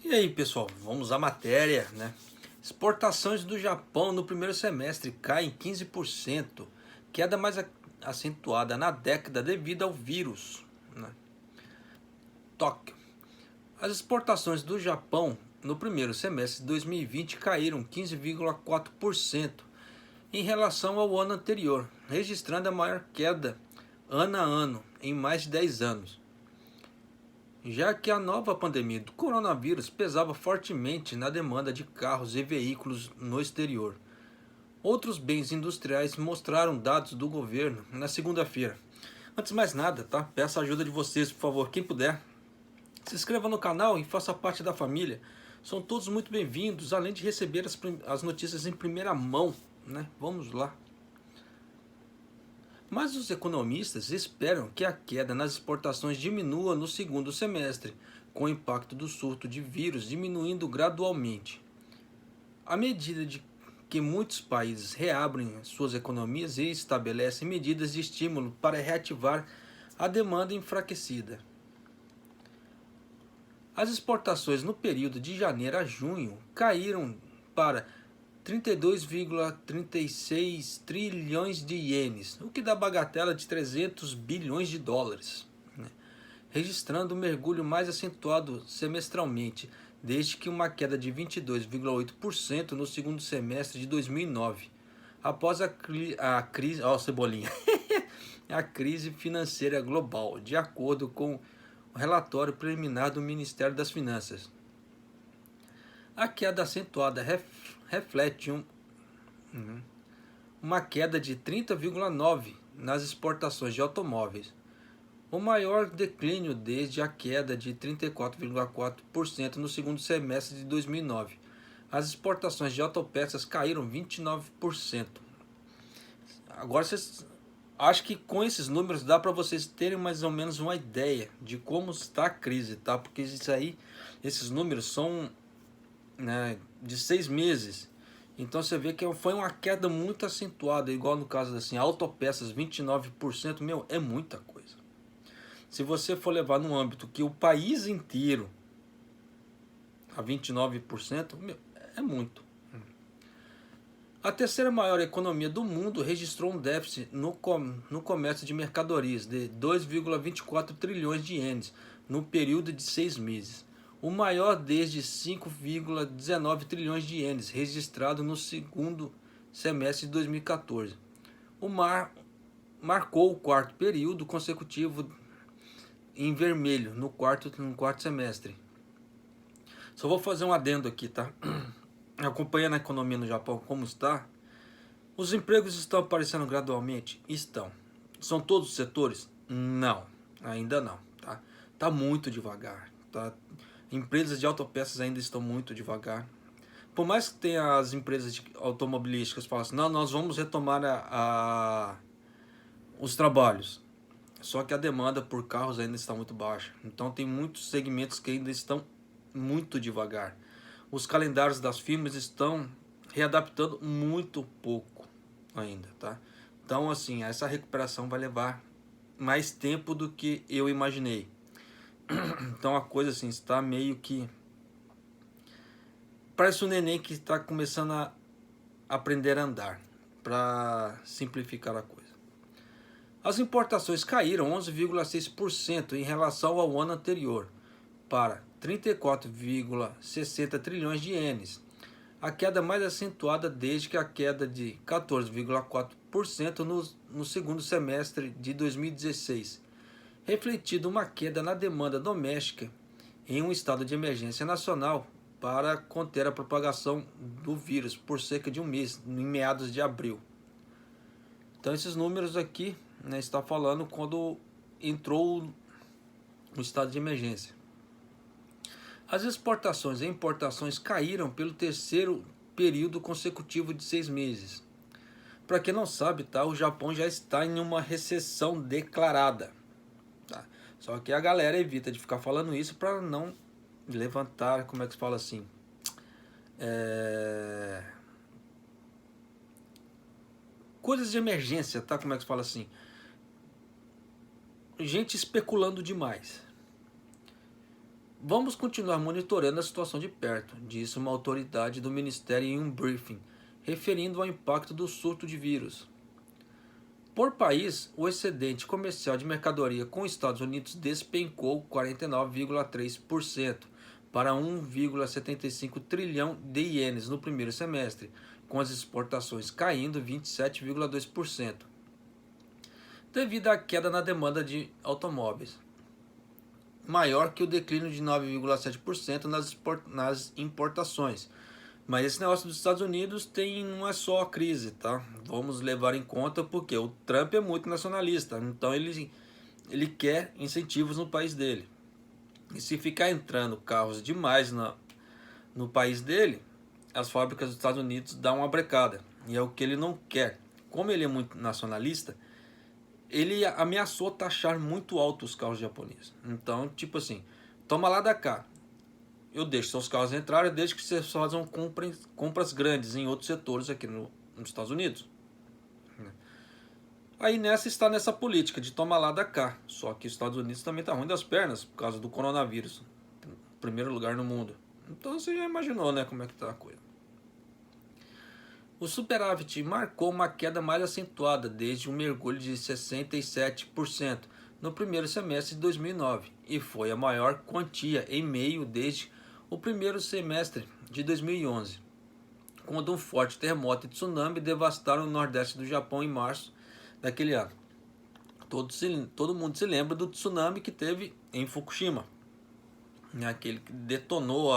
E aí, pessoal, vamos à matéria, né? Exportações do Japão no primeiro semestre caem 15%, queda mais acentuada na década devido ao vírus, né? Tóquio. As exportações do Japão no primeiro semestre de 2020 caíram 15,4% em relação ao ano anterior, registrando a maior queda ano a ano em mais de 10 anos, já que a nova pandemia do coronavírus pesava fortemente na demanda de carros e veículos no exterior. Outros bens industriais mostraram dados do governo na segunda-feira. Antes de mais nada, tá? Peço a ajuda de vocês, por favor, quem puder. Se inscreva no canal e faça parte da família. São todos muito bem-vindos, além de receber as notícias em primeira mão, né? Vamos lá. Mas os economistas esperam que a queda nas exportações diminua no segundo semestre, com o impacto do surto de vírus diminuindo gradualmente. À medida de que muitos países reabrem suas economias e estabelecem medidas de estímulo para reativar a demanda enfraquecida. As exportações no período de janeiro a junho caíram para 32,36 trilhões de ienes, o que dá bagatela de 300 bilhões de dólares, né? Registrando um mergulho mais acentuado semestralmente, desde que uma queda de 22,8% no segundo semestre de 2009, após a crise, cebolinha, a crise financeira global, de acordo com o relatório preliminar do Ministério das Finanças. A queda acentuada reflete uma queda de 30,9% nas exportações de automóveis, o maior declínio desde a queda de 34,4% no segundo semestre de 2009. As exportações de autopeças caíram 29%. Agora, acho que com esses números dá para vocês terem mais ou menos uma ideia de como está a crise, tá? Porque esses números são, né, de 6 meses. Então você vê que foi uma queda muito acentuada, igual no caso assim, autopeças 29%, meu, é muita coisa. Se você for levar no âmbito que o país inteiro a 29%, meu, é muito. A terceira maior economia do mundo registrou um déficit no comércio de mercadorias de 2,24 trilhões de ienes no período de 6 meses, o maior desde 5,19 trilhões de ienes registrado no segundo semestre de 2014. Marcou o quarto período consecutivo em vermelho no quarto semestre. Só vou fazer um adendo aqui, tá? Acompanhando a economia no Japão como está, os empregos estão aparecendo gradualmente? Estão. São todos os setores? Não, ainda não, tá? Tá muito devagar, tá? Empresas de autopeças ainda estão muito devagar. Por mais que tenha as empresas automobilísticas falando assim, não, nós vamos retomar os trabalhos. Só que a demanda por carros ainda está muito baixa. Então tem muitos segmentos que ainda estão muito devagar. Os calendários das firmas estão readaptando muito pouco ainda, tá? Então assim, essa recuperação vai levar mais tempo do que eu imaginei. Então a coisa assim está meio que parece um neném que está começando a aprender a andar, para simplificar a coisa. As importações caíram 11,6% em relação ao ano anterior, para 34,60 trilhões de ienes, a queda mais acentuada desde que a queda de 14,4% no segundo semestre de 2016, refletindo uma queda na demanda doméstica em um estado de emergência nacional para conter a propagação do vírus por cerca de um mês, em meados de abril. Então esses números aqui, né, está falando quando entrou o estado de emergência. As exportações e importações caíram pelo terceiro período consecutivo de 6 meses. Para quem não sabe, tá, o Japão já está em uma recessão declarada. Tá? Só que a galera evita de ficar falando isso para não levantar, como é que se fala assim? Coisas de emergência, tá? Como é que se fala assim? Gente especulando demais. Vamos continuar monitorando a situação de perto, disse uma autoridade do Ministério em um briefing, referindo ao impacto do surto de vírus. Por país, o excedente comercial de mercadoria com os Estados Unidos despencou 49,3% para 1,75 trilhão de ienes no primeiro semestre, com as exportações caindo 27,2%, devido à queda na demanda de automóveis, maior que o declínio de 9,7% nas importações. Mas esse negócio dos Estados Unidos não é só a crise, tá? Vamos levar em conta porque o Trump é muito nacionalista, então ele quer incentivos no país dele. E se ficar entrando carros demais no país dele, as fábricas dos Estados Unidos dão uma brecada. E é o que ele não quer. Como ele é muito nacionalista, ele ameaçou taxar muito alto os carros japoneses. Então, tipo assim, toma lá da cá. Eu deixo seus carros entrarem desde que vocês façam compras grandes em outros setores aqui nos Estados Unidos. Aí está nessa política de tomar lá da cá. Só que os Estados Unidos também está ruim das pernas por causa do coronavírus. Primeiro lugar no mundo. Então você já imaginou, né, como é que tá a coisa. O superávit marcou uma queda mais acentuada desde um mergulho de 67% no primeiro semestre de 2009 e foi a maior quantia em meio desde o primeiro semestre de 2011, quando um forte terremoto e tsunami devastaram o nordeste do Japão em março daquele ano. Todo mundo se lembra do tsunami que teve em Fukushima, aquele que detonou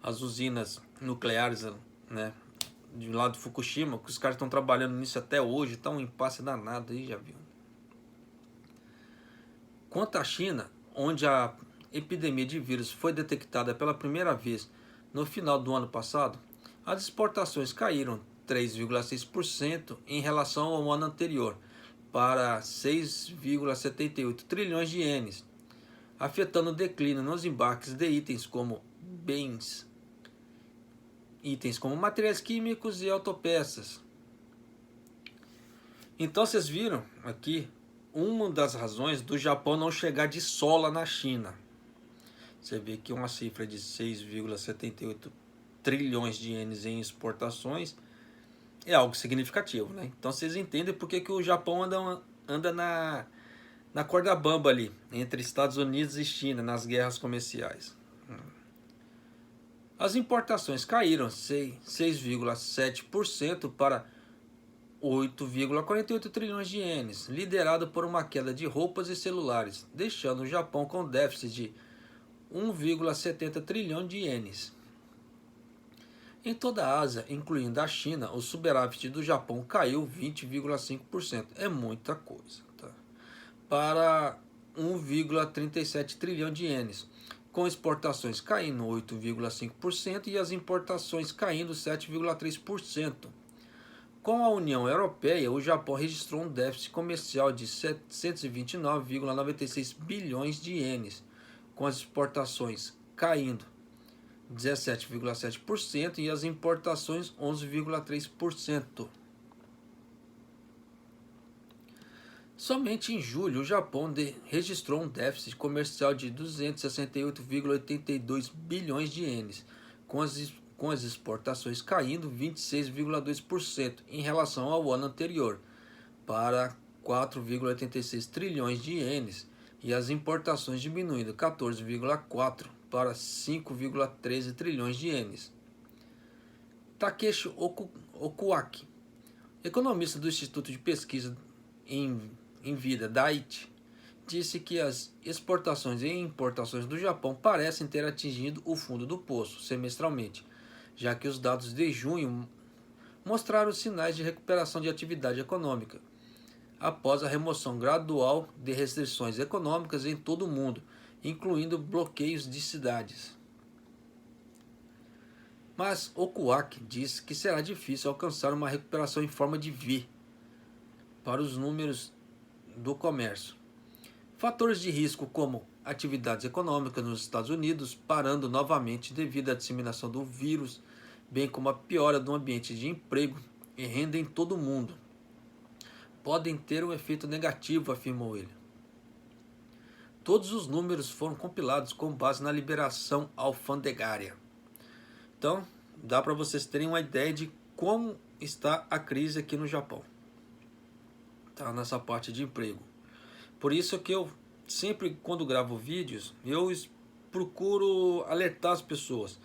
as usinas nucleares, né, de lá de Fukushima, que os caras estão trabalhando nisso até hoje, tá um impasse danado aí, já viu. Quanto à China, onde a epidemia de vírus foi detectada pela primeira vez no final do ano passado, as exportações caíram 3,6% em relação ao ano anterior, para 6,78 trilhões de ienes, afetando o declínio nos embarques de itens como materiais químicos e autopeças. Então vocês viram aqui uma das razões do Japão não chegar de sola na China. Você vê que uma cifra de 6,78 trilhões de ienes em exportações é algo significativo, né? Então vocês entendem por que o Japão anda na corda bamba ali, entre Estados Unidos e China, nas guerras comerciais. As importações caíram 6,7% para 8,48 trilhões de ienes, liderado por uma queda de roupas e celulares, deixando o Japão com déficit de 1,70 trilhão de ienes. Em toda a Ásia, incluindo a China, o superávit do Japão caiu 20,5%. É muita coisa, tá? Para 1,37 trilhão de ienes, com exportações caindo 8,5% e as importações caindo 7,3%. Com a União Europeia, o Japão registrou um déficit comercial de 729,96 bilhões de ienes, com as exportações caindo 17,7% e as importações 11,3%. Somente em julho, o Japão registrou um déficit comercial de 268,82 bilhões de ienes, com as exportações caindo 26,2% em relação ao ano anterior, para 4,86 trilhões de ienes, e as importações diminuindo 14,4% para 5,13 trilhões de ienes. Takeshi Okuaki, economista do Instituto de Pesquisa em Vida DAIT, disse que as exportações e importações do Japão parecem ter atingido o fundo do poço semestralmente, já que os dados de junho mostraram sinais de recuperação de atividade econômica, após a remoção gradual de restrições econômicas em todo o mundo, incluindo bloqueios de cidades. Mas Okuaki diz que será difícil alcançar uma recuperação em forma de V para os números do comércio. Fatores de risco como atividades econômicas nos Estados Unidos parando novamente devido à disseminação do vírus, bem como a piora do ambiente de emprego e renda em todo o mundo, podem ter um efeito negativo, afirmou ele. Todos os números foram compilados com base na liberação alfandegária. Então, dá para vocês terem uma ideia de como está a crise aqui no Japão. Tá nessa parte de emprego. Por isso que eu sempre, quando gravo vídeos, eu procuro alertar as pessoas.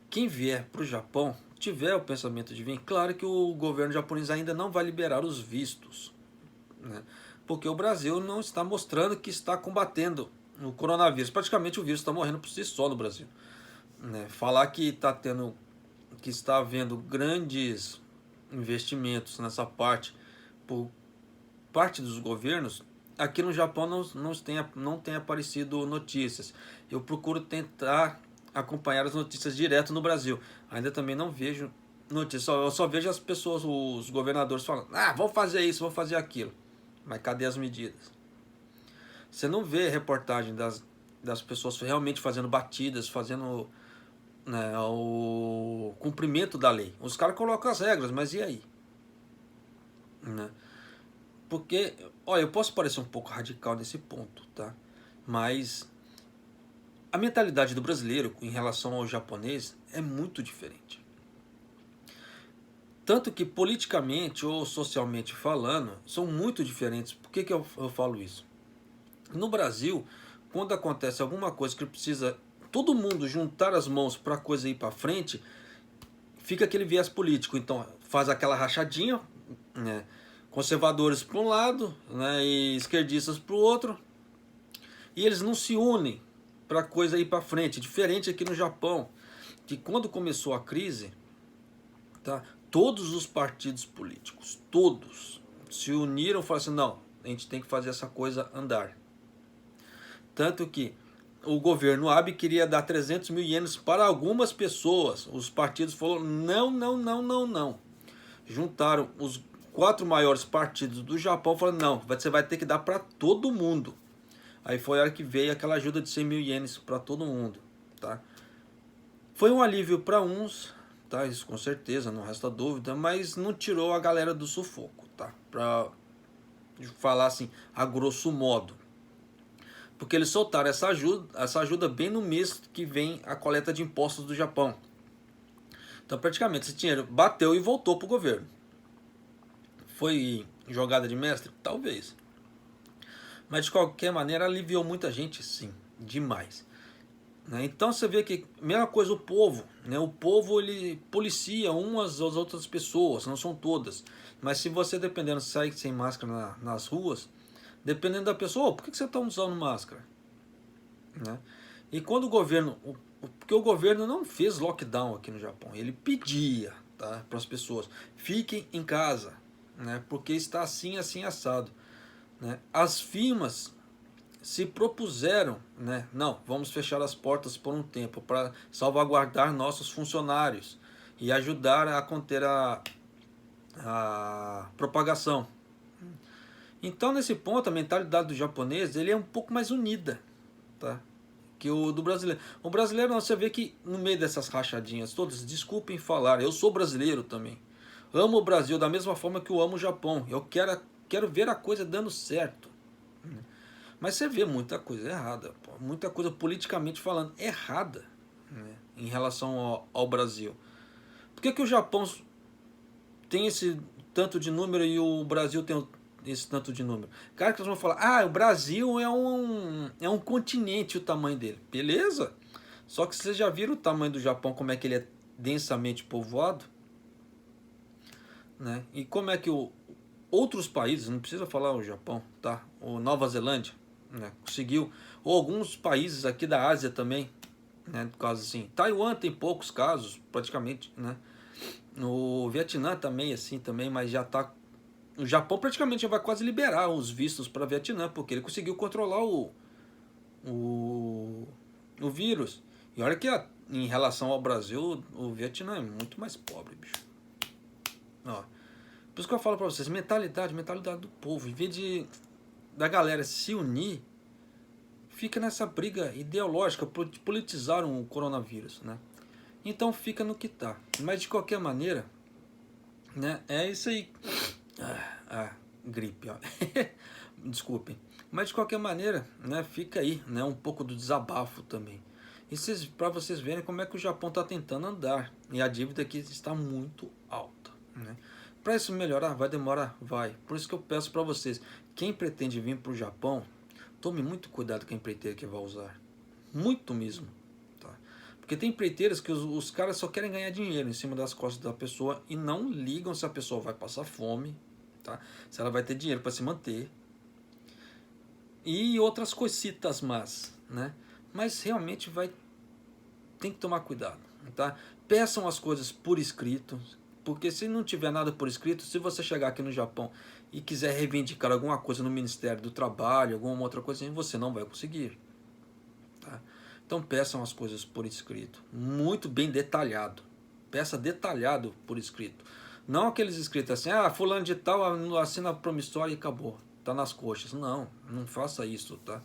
Quem vier para o Japão, tiver o pensamento de vir, claro que o governo japonês ainda não vai liberar os vistos, né? Porque o Brasil não está mostrando que está combatendo o coronavírus. Praticamente o vírus está morrendo por si só no Brasil, né? Falar que está havendo grandes investimentos nessa parte por parte dos governos, aqui no Japão não tem aparecido notícias. Eu procuro tentar acompanhar as notícias direto no Brasil. Ainda também não vejo notícias. Eu só vejo as pessoas, os governadores falando: vamos fazer isso, vamos fazer aquilo. Mas cadê as medidas? Você não vê reportagem das pessoas realmente fazendo batidas, fazendo, né, o cumprimento da lei. Os caras colocam as regras, mas e aí? Né? Porque, olha, eu posso parecer um pouco radical nesse ponto, tá? Mas a mentalidade do brasileiro em relação ao japonês é muito diferente. Tanto que politicamente ou socialmente falando, são muito diferentes. Por que eu falo isso? No Brasil, quando acontece alguma coisa que precisa todo mundo juntar as mãos para a coisa ir para frente, fica aquele viés político. Então faz aquela rachadinha, né? Conservadores para um lado, né, e esquerdistas para o outro, e eles não se unem para a coisa ir para frente. Diferente aqui no Japão, que quando começou a crise, tá, todos os partidos políticos, todos, se uniram e falaram assim: não, a gente tem que fazer essa coisa andar. Tanto que o governo Abe queria dar 300 mil ienes para algumas pessoas. Os partidos falaram: não, não, não, não, não. Juntaram os 4 maiores partidos do Japão, falando: não, você vai ter que dar para todo mundo. Aí foi a hora que veio aquela ajuda de 100 mil ienes para todo mundo, tá? Foi um alívio para uns, tá? Isso com certeza, não resta dúvida, mas não tirou a galera do sufoco, tá? Para falar assim, a grosso modo. Porque eles soltaram essa ajuda bem no mês que vem a coleta de impostos do Japão. Então praticamente esse dinheiro bateu e voltou para o governo. Foi jogada de mestre? Talvez. Mas de qualquer maneira aliviou muita gente, sim, demais. Né? Então você vê que, mesma coisa o povo, né? O povo ele policia umas às outras pessoas, não são todas. Mas se você, dependendo, sai sem máscara nas ruas, dependendo da pessoa, por que você está usando máscara? Né? E quando o governo, porque o governo não fez lockdown aqui no Japão, ele pedia, tá, para as pessoas: fiquem em casa, né, porque está assim, assim, assado. Né? As firmas se propuseram, né, não, vamos fechar as portas por um tempo para salvaguardar nossos funcionários e ajudar a conter a propagação. Então, nesse ponto, a mentalidade do japonês ele é um pouco mais unida, tá, que o do brasileiro. O brasileiro, você vê que no meio dessas rachadinhas todas, desculpem falar, eu sou brasileiro também. Amo o Brasil da mesma forma que eu amo o Japão. Eu quero ver a coisa dando certo. Mas você vê muita coisa errada, pô, muita coisa politicamente falando errada, né, em relação ao Brasil. Por que o Japão tem esse tanto de número e o Brasil tem esse tanto de número? Cara, que eles vão falar: o Brasil é um continente, o tamanho dele. Beleza? Só que vocês já viram o tamanho do Japão, como é que ele é densamente povoado? Né? E como é que outros países, não precisa falar o Japão, tá? Ou Nova Zelândia, né, conseguiu, ou alguns países aqui da Ásia também, né, no caso assim, Taiwan tem poucos casos, praticamente, né? No Vietnã também, assim, também, mas já tá, o Japão praticamente já vai quase liberar os vistos para Vietnã, porque ele conseguiu controlar o vírus. E olha que em relação ao Brasil, o Vietnã é muito mais pobre, bicho. Ó, por isso que eu falo para vocês, mentalidade do povo, em vez da galera se unir, fica nessa briga ideológica, politizaram o coronavírus, né? Então fica no que tá. Mas de qualquer maneira, né, é isso aí. Gripe, ó. Desculpem. Mas de qualquer maneira, né, fica aí, né, um pouco do desabafo também. E para vocês verem como é que o Japão está tentando andar. E a dívida aqui está muito alta, né? Para isso melhorar, vai demorar? Vai. Por isso que eu peço para vocês, quem pretende vir para o Japão, tome muito cuidado com a empreiteira que vai usar. Muito mesmo. Tá? Porque tem empreiteiras que os caras só querem ganhar dinheiro em cima das costas da pessoa e não ligam se a pessoa vai passar fome, tá? Se ela vai ter dinheiro para se manter. E outras coisitas más, né? Mas realmente tem que tomar cuidado, tá? Peçam as coisas por escrito, porque se não tiver nada por escrito, se você chegar aqui no Japão e quiser reivindicar alguma coisa no Ministério do Trabalho, alguma outra coisa, você não vai conseguir, tá? Então peçam as coisas por escrito, muito bem detalhado. Peça detalhado por escrito. Não aqueles escritos assim, fulano de tal assina a promissória e acabou, tá nas coxas. Não, não faça isso, tá?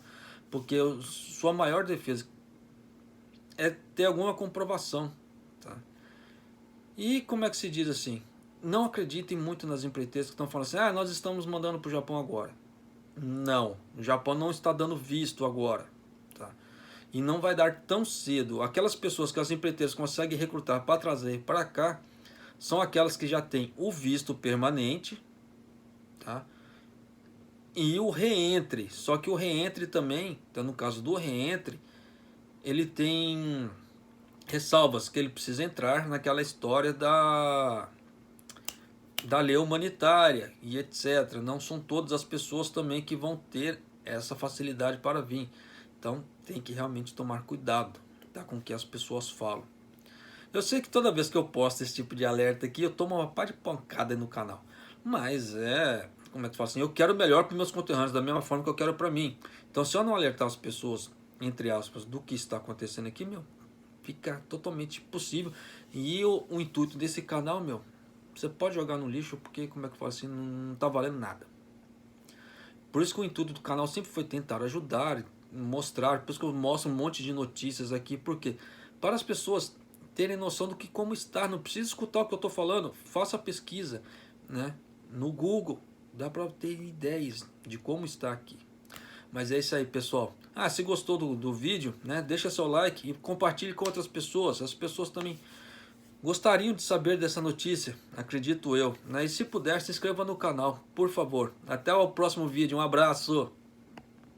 Porque sua maior defesa é ter alguma comprovação, tá? E como é que se diz assim? Não acreditem muito nas empreiteiras que estão falando assim, nós estamos mandando para o Japão agora. Não, o Japão não está dando visto agora, tá? E não vai dar tão cedo. Aquelas pessoas que as empreiteiras conseguem recrutar para trazer para cá são aquelas que já têm o visto permanente, tá? E o reentre. Só que o reentre também, então no caso do reentre, ele tem ressalvas que ele precisa entrar naquela história da lei humanitária e etc. Não são todas as pessoas também que vão ter essa facilidade para vir. Então tem que realmente tomar cuidado, tá, com o que as pessoas falam. Eu sei que toda vez que eu posto esse tipo de alerta aqui, eu tomo uma pá de pancada no canal. Mas como é que eu falo assim, eu quero o melhor para os meus conterrâneos, da mesma forma que eu quero para mim. Então se eu não alertar as pessoas, entre aspas, do que está acontecendo aqui, fica totalmente impossível. E o intuito desse canal, você pode jogar no lixo, porque, como é que eu falo assim, não tá valendo nada. Por isso que o intuito do canal sempre foi tentar ajudar, mostrar, por isso que eu mostro um monte de notícias aqui, porque para as pessoas terem noção do que como está, não precisa escutar o que eu estou falando, faça a pesquisa, né? No Google, dá para ter ideias de como está aqui. Mas é isso aí, pessoal. Se gostou do vídeo, né, deixa seu like e compartilhe com outras pessoas. As pessoas também gostariam de saber dessa notícia, acredito eu, né? E se puder, se inscreva no canal, por favor. Até o próximo vídeo, um abraço!